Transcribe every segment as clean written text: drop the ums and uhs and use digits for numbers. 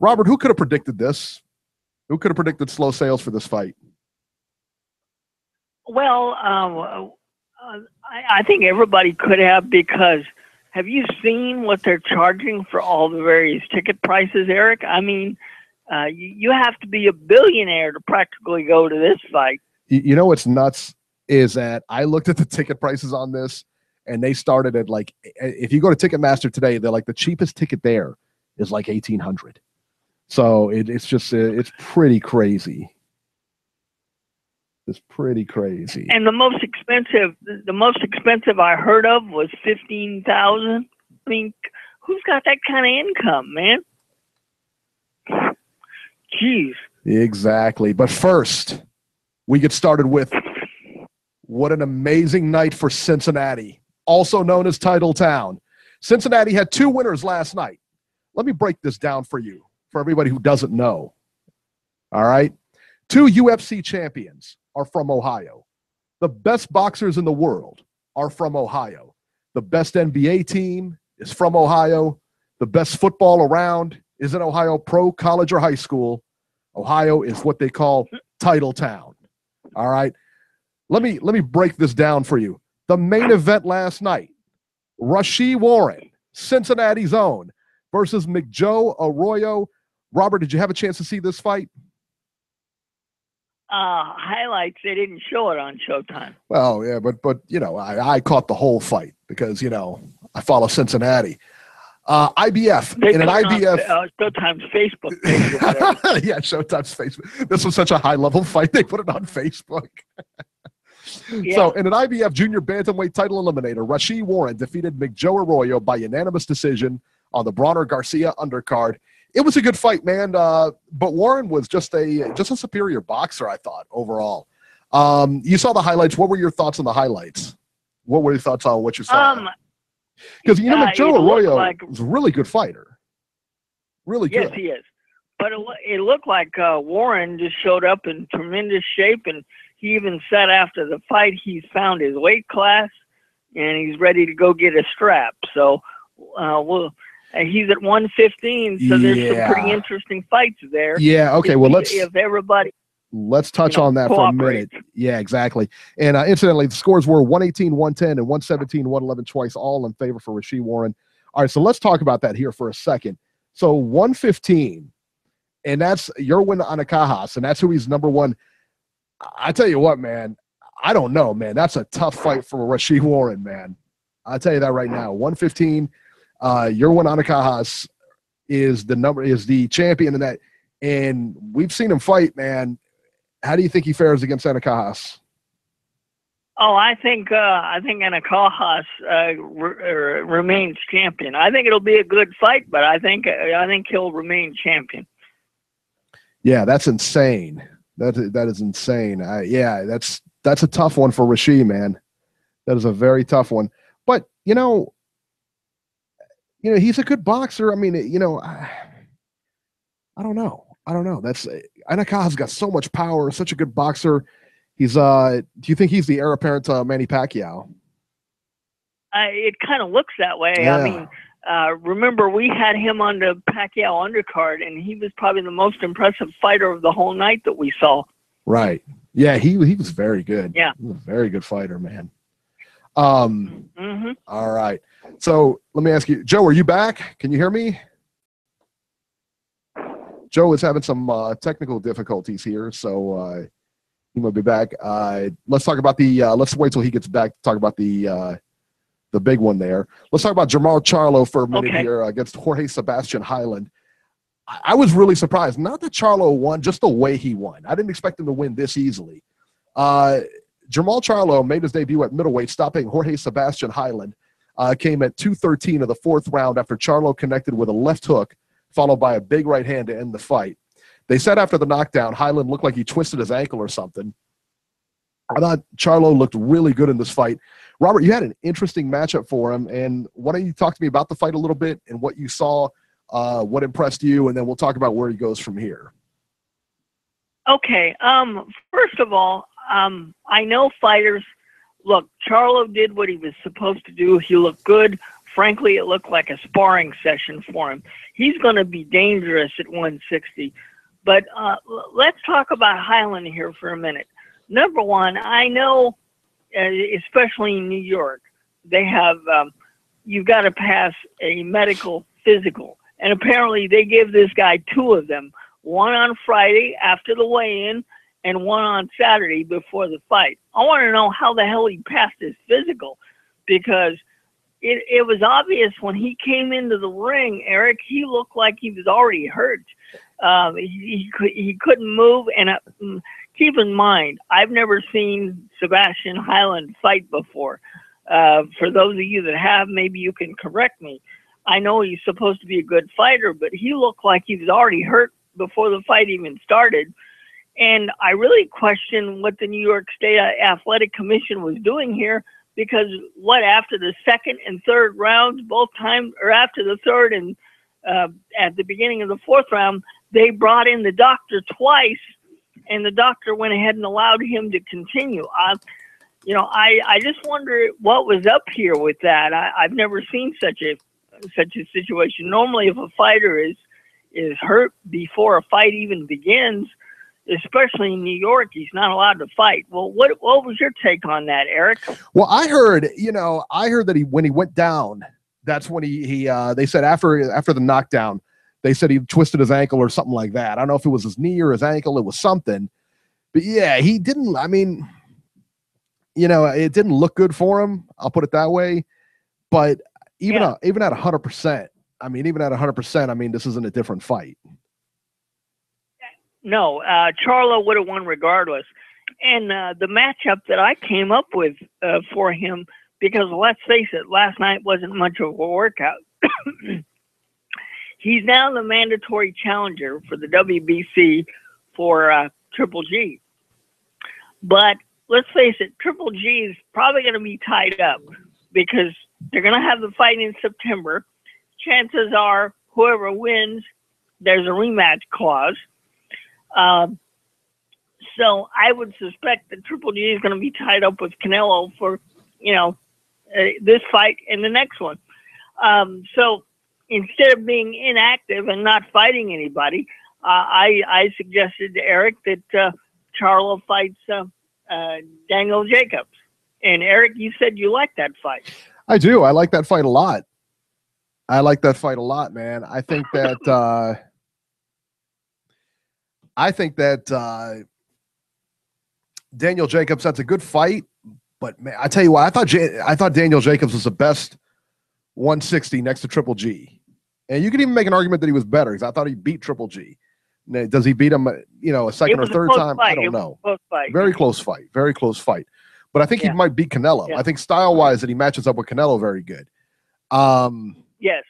Robert, who could have predicted this? Who could have predicted slow sales for this fight? Well, I think everybody could have, because have you seen what they're charging for all the various ticket prices, Eric? I mean, you have to be a billionaire to practically go to this fight. You know what's nuts is that I looked at the ticket prices on this, and they started at like, if you go to Ticketmaster today, they're like the cheapest ticket there is like $1,800. So it's just it's pretty crazy. It's pretty crazy. And the most expensive I heard of was $15,000. I mean, who's got that kind of income, man? Jeez. Exactly. But first, we get started with what an amazing night for Cincinnati, also known as Title Town. Cincinnati had 2 winners last night. Let me break this down for you, for everybody who doesn't know. All right? 2 UFC champions are from Ohio. The best boxers in the world are from Ohio. The best NBA team is from Ohio. The best football around is in Ohio, pro, college, or high school. Ohio is what they call Title Town. All right? Let me break this down for you. The main event last night, Rasheed Warren, Cincinnati's own, versus McJoe Arroyo. Robert, did you have a chance to see this fight? Highlights, they didn't show it on Showtime. Well, yeah, but you know, I caught the whole fight because, you know, I follow Cincinnati. IBF. They in an IBF. Showtime's Facebook page. Yeah, Showtime's Facebook. This was such a high-level fight. They put it on Facebook. Yeah. So, in an IBF junior bantamweight title eliminator, Rasheed Warren defeated McJoe Arroyo by unanimous decision on the Broner-Garcia undercard. It was a good fight, man. But Warren was just a superior boxer, I thought, overall. You saw the highlights. What were your thoughts on the highlights? What were your thoughts on what you saw? Because, you know, McJoe Arroyo is a really good fighter. Really good. Yes, he is. But it looked like Warren just showed up in tremendous shape, and he even said after the fight he's found his weight class, and he's ready to go get a strap. So, he's at 115, so there's some pretty interesting fights there. Yeah, okay, let's touch on that for a minute. Yeah, exactly. And incidentally, the scores were 118, 110, and 117, 111 twice, all in favor for Rasheed Warren. All right, so let's talk about that here for a second. So 115, and that's Yerwin Anakajas, and that's who he's number one. I tell you what, man, I don't know, man. That's a tough fight for Rasheed Warren, man. I'll tell you that right now. 115, Yerwin Anakajas is the champion in that, and we've seen him fight, man. How do you think he fares against Anakajas? Oh, I think Anakajas remains champion. I think it'll be a good fight, but I think he'll remain champion. Yeah, that's insane. That is insane. Yeah, that's a tough one for Rasheed, man. That is a very tough one. But you know, he's a good boxer. I mean, you know, I don't know. That's Anakaja's got so much power, such a good boxer. He's do you think he's the heir apparent to Manny Pacquiao? It kind of looks that way. Yeah. I mean, remember we had him on the Pacquiao undercard, and he was probably the most impressive fighter of the whole night that we saw. Right. Yeah, he was very good. Yeah. He was a very good fighter, man. All right. So let me ask you, Joe, are you back? Can you hear me? Joe is having some technical difficulties here, so he might be back. Let's talk about let's wait till he gets back to talk about the big one there. Let's talk about Jermall Charlo for a minute here against Jorge Sebastian Hyland. I was really surprised. Not that Charlo won, just the way he won. I didn't expect him to win this easily. Jermall Charlo made his debut at middleweight, stopping Jorge Sebastian Hyland. Came at 2:13 of the 4th round after Charlo connected with a left hook, followed by a big right hand to end the fight. They said after the knockdown, Hyland looked like he twisted his ankle or something. I thought Charlo looked really good in this fight. Robert, you had an interesting matchup for him, and why don't you talk to me about the fight a little bit and what you saw, what impressed you, and then we'll talk about where he goes from here. Okay. First of all, I know fighters. Look, Charlo did what he was supposed to do. He looked good frankly, it looked like a sparring session for him. He's going to be dangerous at 160. But let's talk about Highland here for a minute. Number one, I know, especially in New York, they have, you've got to pass a medical physical. And apparently they gave this guy 2 of them, one on Friday after the weigh-in and one on Saturday before the fight. I want to know how the hell he passed his physical, because it was obvious when he came into the ring, Eric, he looked like he was already hurt. He couldn't move. And keep in mind, I've never seen Sebastian Highland fight before. For those of you that have, maybe you can correct me. I know he's supposed to be a good fighter, but he looked like he was already hurt before the fight even started. And I really question what the New York State Athletic Commission was doing here, because after the second and third rounds, both times, or after the third and at the beginning of the fourth round, they brought in the doctor twice, and the doctor went ahead and allowed him to continue. I just wonder what was up here with that. I've never seen such a situation. Normally, if a fighter is hurt before a fight even begins, especially in New York, he's not allowed to fight. Well, what was your take on that, Eric? Well, I heard that when he went down, that's when they said after the knockdown, they said he twisted his ankle or something like that. I don't know if it was his knee or his ankle. It was something. But yeah, he didn't, I mean, it didn't look good for him. I'll put it that way. But even at 100%, I mean, this isn't a different fight. No, Charlo would have won regardless. And the matchup that I came up with for him, because let's face it, last night wasn't much of a workout. He's now the mandatory challenger for the WBC for Triple G. But let's face it, Triple G is probably going to be tied up, because they're going to have the fight in September. Chances are whoever wins, there's a rematch clause. So I would suspect that Triple G is going to be tied up with Canelo for, this fight and the next one. So instead of being inactive and not fighting anybody, I suggested to Eric that Charlo fights Daniel Jacobs. And Eric, you said you like that fight. I do. I like that fight a lot. Man. I think that Daniel Jacobs, that's a good fight. But man, I tell you what, I thought Daniel Jacobs was the best 160 next to Triple G. And you could even make an argument that he was better, because I thought he beat Triple G. Now, does he beat him, a second or third time? I don't know. Very close fight. But I think he might beat Canelo. Yeah. I think style-wise that he matches up with Canelo very good. Yes.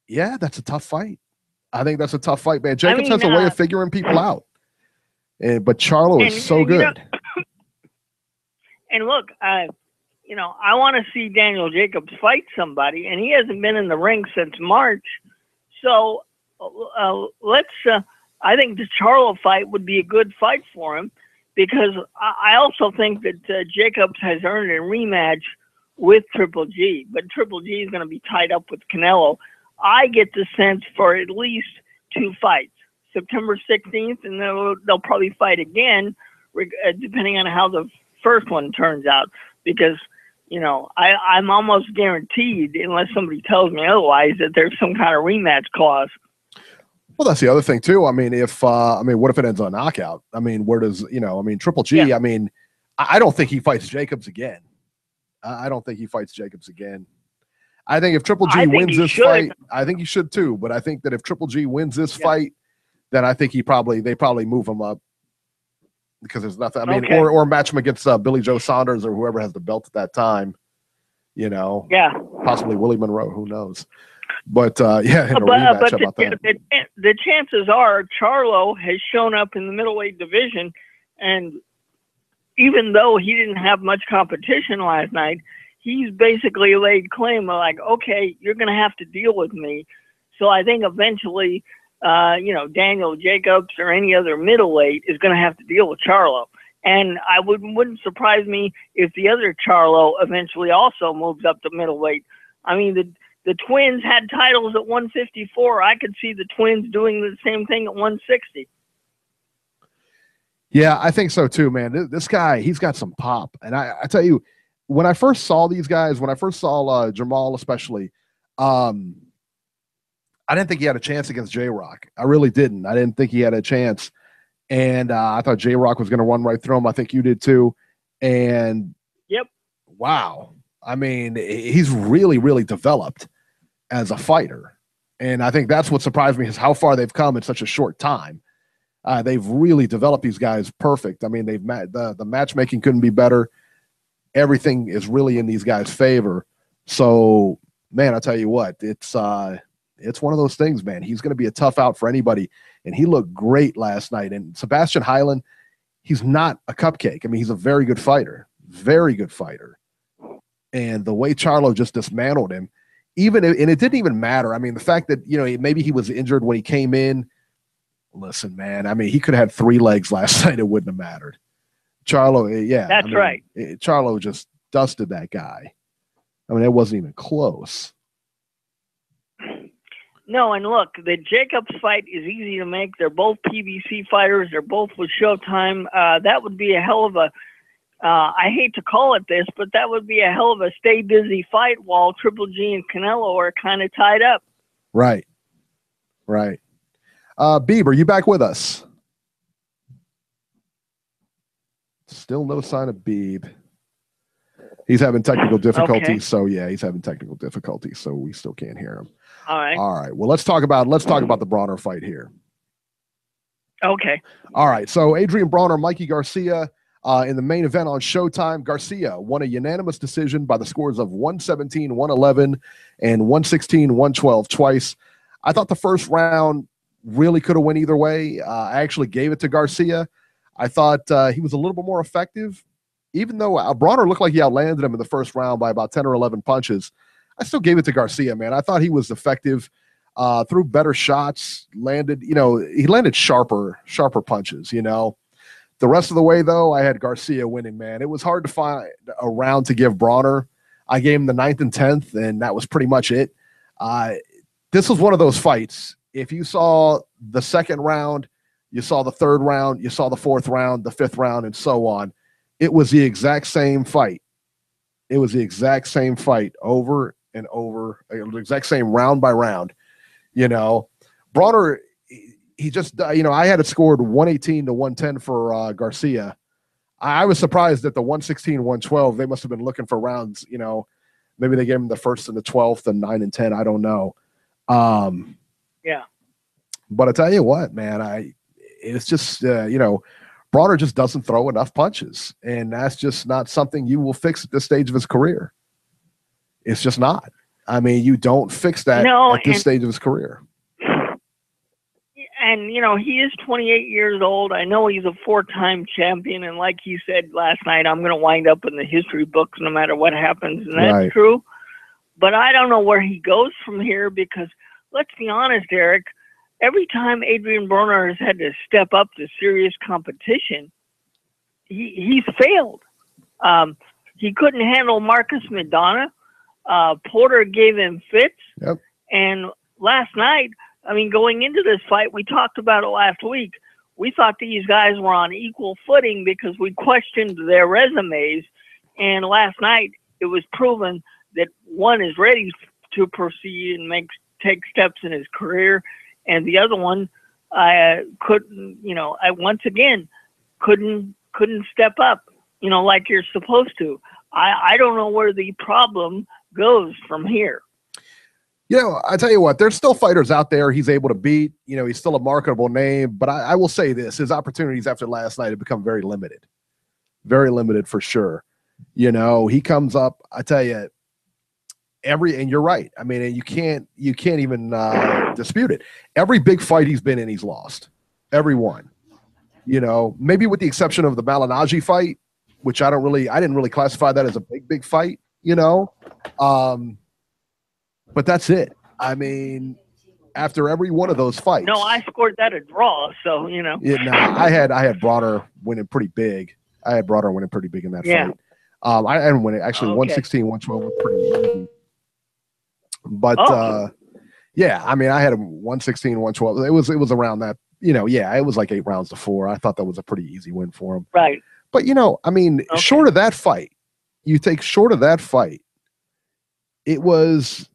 Yeah, that's a tough fight. I think that's a tough fight, man. Jacobs has a way of figuring people out. But Charlo is so good. And look, I want to see Daniel Jacobs fight somebody, and he hasn't been in the ring since March. So I think the Charlo fight would be a good fight for him, because I also think that Jacobs has earned a rematch with Triple G, but Triple G is going to be tied up with Canelo. I get the sense for at least 2 fights, September 16th, and they'll probably fight again, depending on how the first one turns out, because I'm almost guaranteed, unless somebody tells me otherwise, that there's some kind of rematch clause. Well, that's the other thing too. I mean, what if it ends on knockout? I mean, where does Triple G? Yeah. I mean, I don't think he fights Jacobs again. I don't think he fights Jacobs again. I think if Triple G wins this fight, I think he should too. But I think that if Triple G wins this fight, then I think they probably move him up, because there's nothing. I mean, or match him against Billy Joe Saunders or whoever has the belt at that time. Possibly Willie Monroe. Who knows? But the chances are Charlo has shown up in the middleweight division, and even though he didn't have much competition last night, he's basically laid claim of like, okay, you're going to have to deal with me. So I think eventually, Daniel Jacobs or any other middleweight is going to have to deal with Charlo. And I wouldn't surprise me if the other Charlo eventually also moves up to middleweight. I mean, the twins had titles at 154. I could see the twins doing the same thing at 160. Yeah, I think so too, man. This guy, he's got some pop. And I tell you, when I first saw these guys, when I first saw Jamal especially, I didn't think he had a chance against J-Rock. I really didn't. I didn't think he had a chance. And I thought J-Rock was going to run right through him. I think you did too. And yep. Wow. I mean, he's really, really developed as a fighter. And I think that's what surprised me is how far they've come in such a short time. They've really developed these guys perfect. I mean, the matchmaking couldn't be better. Everything is really in these guys' favor. So, man, I'll tell you what, it's one of those things, man. He's going to be a tough out for anybody. And he looked great last night. And Sebastian Hyland, he's not a cupcake. I mean, he's a very good fighter. Very good fighter. And the way Charlo just dismantled him, and it didn't even matter. I mean, the fact that, maybe he was injured when he came in. Listen, man, I mean, he could have had 3 legs last night. It wouldn't have mattered. Charlo, yeah. That's right. Charlo just dusted that guy. I mean, it wasn't even close. No, and look, the Jacobs fight is easy to make. They're both PBC fighters. They're both with Showtime. That would be a hell of a I hate to call it this, but that would be a hell of a stay busy fight while Triple G and Canelo are kind of tied up. Right. Right. Beeb, are you back with us? Still no sign of Beeb. He's having technical difficulties. Okay. So yeah, he's having technical difficulties. So we still can't hear him. All right. All right. Well, let's talk about the Broner fight here. Okay. All right. So Adrien Broner, Mikey Garcia, in the main event on Showtime. Garcia won a unanimous decision by the scores of 117, 111, and 116, 112 twice. I thought the first round really could have went either way. I actually gave it to Garcia. I thought he was a little bit more effective. Even though Broner looked like he outlanded him in the first round by about 10 or 11 punches, I still gave it to Garcia, man. I thought he was effective, threw better shots, he landed sharper punches, The rest of the way, though, I had Garcia winning, man. It was hard to find a round to give Broner. I gave him the 9th and 10th, and that was pretty much it. This was one of those fights. If you saw the second round, you saw the third round, you saw the fourth round, the fifth round, and so on. It was the exact same fight. It was the exact same fight over and over, the exact same round by round. Broner, he just, I had it scored 118 to 110 for Garcia. I was surprised at the 116, 112. They must have been looking for rounds, maybe they gave him the first and the 12th and 9 and 10. I don't know. Yeah. But I tell you what, man, it's just, Broner just doesn't throw enough punches, and that's just not something you will fix at this stage of his career. It's just not. I mean, you don't fix that at this stage of his career. And, he is 28 years old. I know he's a 4-time champion, and like he said last night, I'm going to wind up in the history books no matter what happens, and that's right. True. But I don't know where he goes from here because, let's be honest, Eric, every time Adrien Broner has had to step up to serious competition, he's failed. He couldn't handle Marcus Maidana. Porter gave him fits. Yep. And last night, going into this fight, we talked about it last week. We thought these guys were on equal footing because we questioned their resumes. And last night, it was proven that one is ready to proceed and take steps in his career. And the other one, I once again couldn't step up, like you're supposed to. I don't know where the problem goes from here. I tell you what, there's still fighters out there he's able to beat. He's still a marketable name. But I will say this, his opportunities after last night have become very limited. Very limited for sure. He comes up, I tell you, and you're right. I mean, and you can't even dispute it. Every big fight he's been in, he's lost. Every one. Maybe with the exception of the Malignaggi fight, which I didn't really classify that as a big fight, but that's it. I mean, after every one of those fights. No, I scored that a draw, so Yeah, no, I had Broner winning pretty big. I had Broner winning pretty big in that fight. I didn't win it. Actually, 116, 112 was pretty easy. But yeah, I mean, I had him 116, 112. It was around that, yeah, it was like 8 rounds to 4. I thought that was a pretty easy win for him. Right. But, I mean, short of that fight, it was,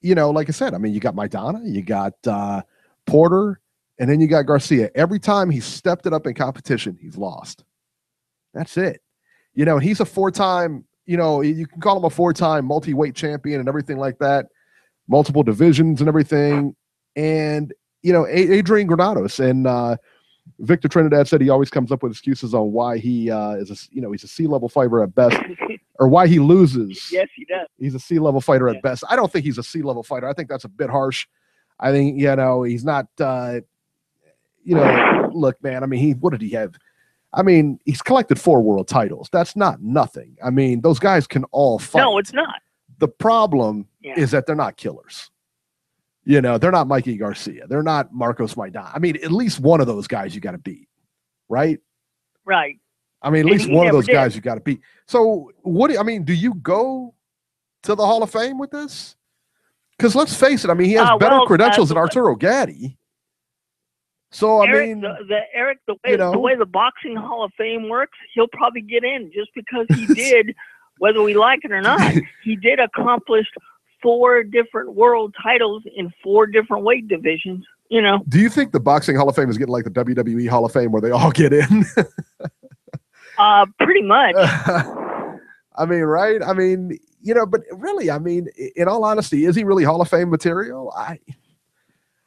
like I said, I mean, you got Maidana, you got Porter, and then you got Garcia. Every time he stepped it up in competition, he's lost. That's it. He's a 4-time, you can call him a 4-time multi-weight champion and everything like that, multiple divisions and everything. And, Adrien Granados and Victor Trinidad said he always comes up with excuses on why he he's a C-level fighter at best, or why he loses. Yes, he does. He's a C-level fighter at best. I don't think he's a C-level fighter. I think that's a bit harsh. I think, he's not, look, man, I mean, what did he have? I mean, he's collected 4 world titles. That's not nothing. I mean, those guys can all fight. No, it's not. The problem is that they're not killers. They're not Mikey Garcia. They're not Marcos Maidana. I mean, at least one of those guys you got to beat, right? Right. I mean, at least one of those guys you got to beat. So, do you go to the Hall of Fame with this? Because let's face it, I mean, he has better credentials than Arturo Gatti. So, Eric, the way the Boxing Hall of Fame works, he'll probably get in just because he did, whether we like it or not, he did accomplish 4 different world titles in 4 different weight divisions, Do you think the Boxing Hall of Fame is getting like the WWE Hall of Fame where they all get in? Pretty much. I mean, right? I mean, but really, I mean, in all honesty, is he really Hall of Fame material?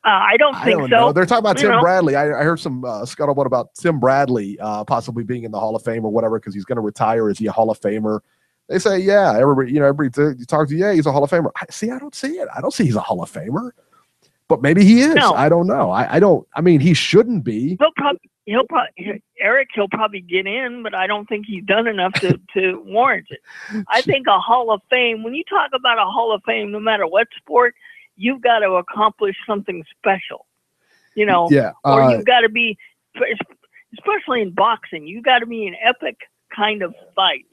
I don't think so. Know. They're talking about Tim Bradley. I heard some scuttlebutt about Tim Bradley possibly being in the Hall of Fame or whatever because he's going to retire. Is he a Hall of Famer? They say, yeah. Everybody, you talk to, yeah, he's a Hall of Famer. I don't see it. I don't see he's a Hall of Famer, but maybe he is. No. I don't know. I don't. I mean, he shouldn't be. He'll probably get in, but I don't think he's done enough to warrant it. I think a Hall of Fame. When you talk about a Hall of Fame, no matter what sport, you've got to accomplish something special, or you've got to be, especially in boxing, you've got to be an epic kind of fight.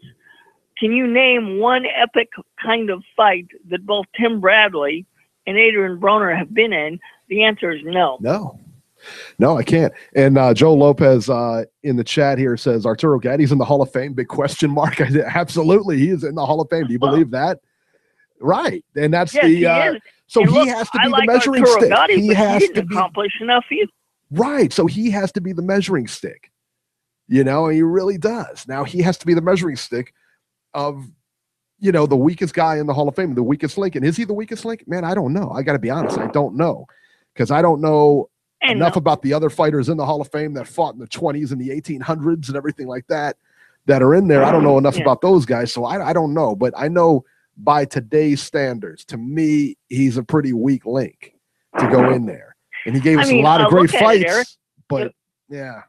Can you name one epic kind of fight that both Tim Bradley and Adrien Broner have been in? The answer is no. No, I can't. And Joe Lopez in the chat here says Arturo Gatti's in the Hall of Fame? Big question mark. Absolutely, he is in the Hall of Fame. Do you believe that? Right, and that's so and he has to be the measuring Arturo stick. Gatti, he didn't accomplish enough either. Right, so he has to be the measuring stick. And he really does. Now he has to be the measuring stick of, the weakest guy in the Hall of Fame, the weakest link. And is he the weakest link? Man, I don't know. I got to be honest. I don't know because I don't know enough about the other fighters in the Hall of Fame that fought in the 20s and the 1800s and everything like that are in there. I don't know enough about those guys. So I don't know, but I know by today's standards, to me, he's a pretty weak link to go in there. And he gave us a lot of great fights, but yeah.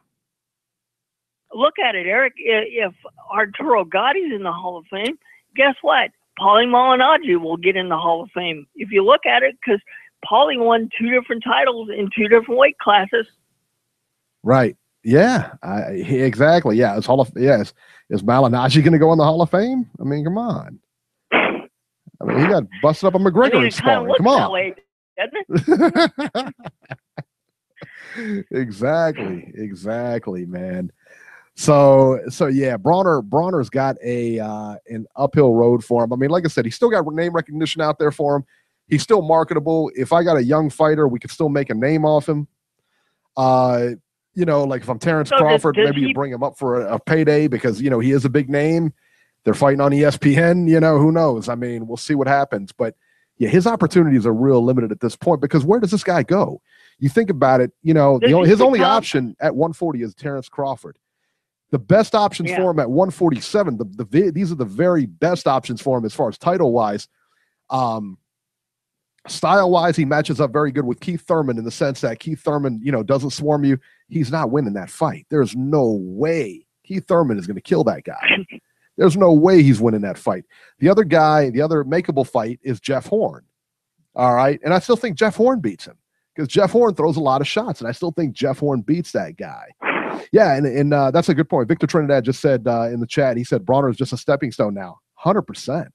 Look at it, Eric. If Arturo Gatti's in the Hall of Fame, guess what? Paulie Malignaggi will get in the Hall of Fame. If you look at it, because Paulie won 2 different titles in 2 different weight classes. Right. Yeah. Exactly. Yeah. Is Malignaggi going to go in the Hall of Fame? I mean, come on. I mean, he got busted up on McGregor in sparring. Come on. Way, doesn't it? Exactly, man. So yeah, Broner's got an uphill road for him. I mean, like I said, he's still got name recognition out there for him. He's still marketable. If I got a young fighter, we could still make a name off him. Like if I'm Terrence Crawford, maybe you bring him up for a payday because, he is a big name. They're fighting on ESPN, who knows? I mean, we'll see what happens. But yeah, his opportunities are real limited at this point because where does this guy go? You think about it, his only option at 140 is Terrence Crawford. The best options for him at 147, these are the very best options for him as far as title-wise. Style-wise, he matches up very good with Keith Thurman in the sense that Keith Thurman, doesn't swarm you. He's not winning that fight. There's no way Keith Thurman is going to kill that guy. There's no way he's winning that fight. The other guy, the other makeable fight is Jeff Horn. All right. And I still think Jeff Horn beats him because Jeff Horn throws a lot of shots. And I still think Jeff Horn beats that guy. Yeah. And that's a good point. Victor Trinidad just said in the chat, he said Broner is just a stepping stone now. 100%.